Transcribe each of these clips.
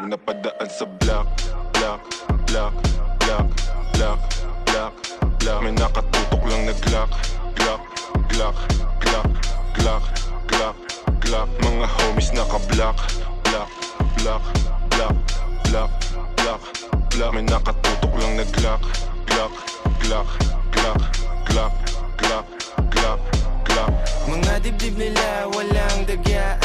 Pag napadaan sa block, block, block, block, block, block, block, may nakatutok lang na Glock, Glock, Glock, Glock, Glock, Glock, Glock. Mga homies naka-block, block, block, block, block, block, block, may nakatutok lang na Glock, Glock, Glock, Glock, Glock, Glock, Glock, Glock. Mga dibdib nila walang dagya,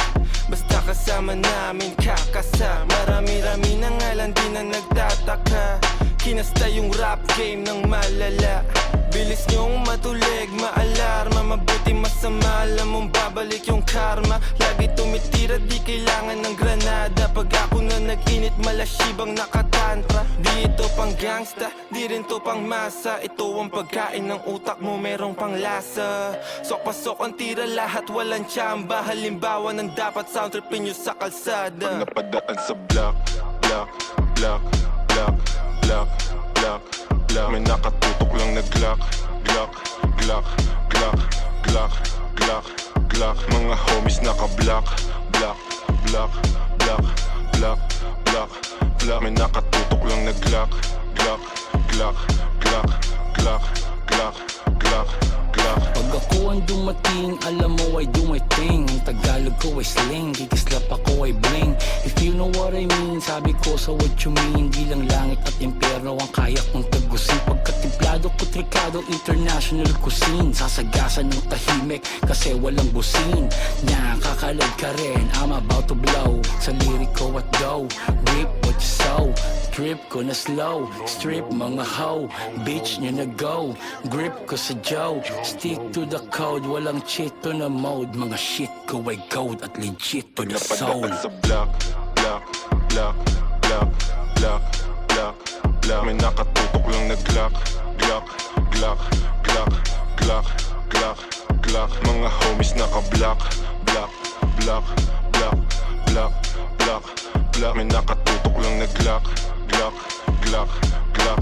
basta kasama namin kakasa. Marami-rami na nga lang di na nagtataka. Kinasta yung rap game ng malala. Bilis nyong matulig, maalarma. Mabuti masama, alam mong babalik yung karma. Lagi tumitira, di kailangan ng granada. Pag ako na nag-init, malashibang nakatantra. Di ito pang gangsta, di rin to pang masa. Ito ang pagkain ng utak mo, merong pang lasa. Sok-pasok ang tira, lahat walang tsamba. Halimbawa ng dapat sound tripin nyo sa kalsada. Pag napadaan sa block, block, block, block, block, block, block, may nakatutok lang na Glock, Glock, Glock, Glock, Glock, Glock, Glock. Mga homies naka-block, block, block, block, block, block, block, may nakatutok lang na Glock, Glock, Glock, Glock, Glock, Glock, Glock, Glock. Pag ako ang dumating, alam mo I do my thing. Ang Tagalog ko ay sling, kikislap ako ay bling. If you know what I mean, sabi ko sa what you mean. Di lang langit at impyerno ang kaya kong tagusin. Pagkatimplado ko trikado, international cuisine. Sasagasan ng tahimik kasi walang busin. Nakakalag ka rin, I'm about to blow. Sa lirik ko at go, rip what you sow. Trip ko na slow, strip mga hoe. Bitch nyo na go, grip ko sa Joe. Stick to the code, walang cheat to na mode. Mga shit ko ay gold at legit to the soul. Napadaan sa block, block, block, block, block, block, block, may nakatutok lang na Glock, Glock, Glock, Glock, Glock, Glock, Glock. Mga homies naka-block, block, block, block, block, block, block, may nakatutok lang na Glock, Glock, Glock, Glock,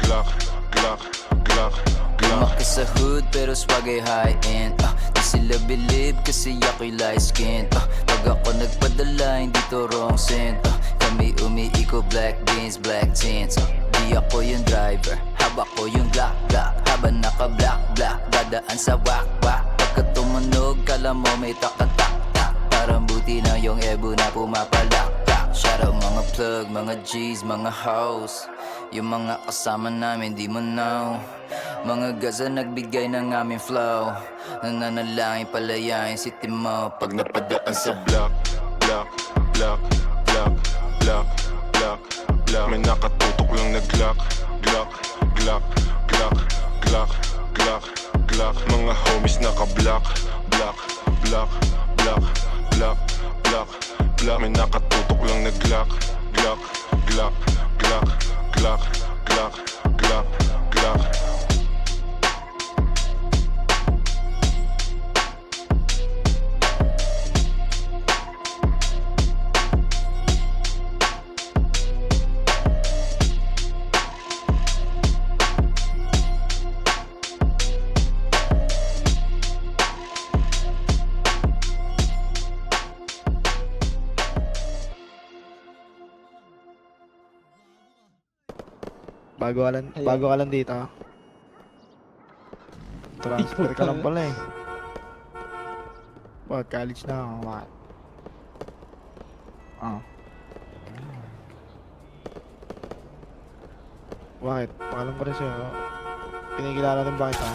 Glock, Glock, Glock, Glock. Lumaki sa hood pero swag ay high-end. Di sila believe kasi ako'y light skin. Pag ako nagpadala hindi to wrong scent. Kami umiiko black beans, black tints. Di ako yung driver, haba ko yung Glock, Glock. Habang naka-black, black, dadaan sa wak-wak. Pagka tumunog, kala mo may takatak-tak. Parang buti na yung ebo na pumapalak. Shout out mga plug, mga G's, mga hoes. Yung mga kasama namin di mo know. Mga gaza nagbigay ng aming flow. Nananalangin palayain city mo pag napadaan sa block, block, block, block, block, block, block, may nakatutok lang na Glock, Glock, Glock, Glock, Glock, Glock, Glock. Mga homies naka-block, block, block, block, block, block, block, may nakatutok lang na Glock, Glock, Glock, Glock, Glock, Glock, Glock, Glock. Bago ka lang dito. Transfer ka lang pala eh. What, college na ako, what? Bakit? Pakalam pa rin sa'yo. Pinigilala rin ba kita?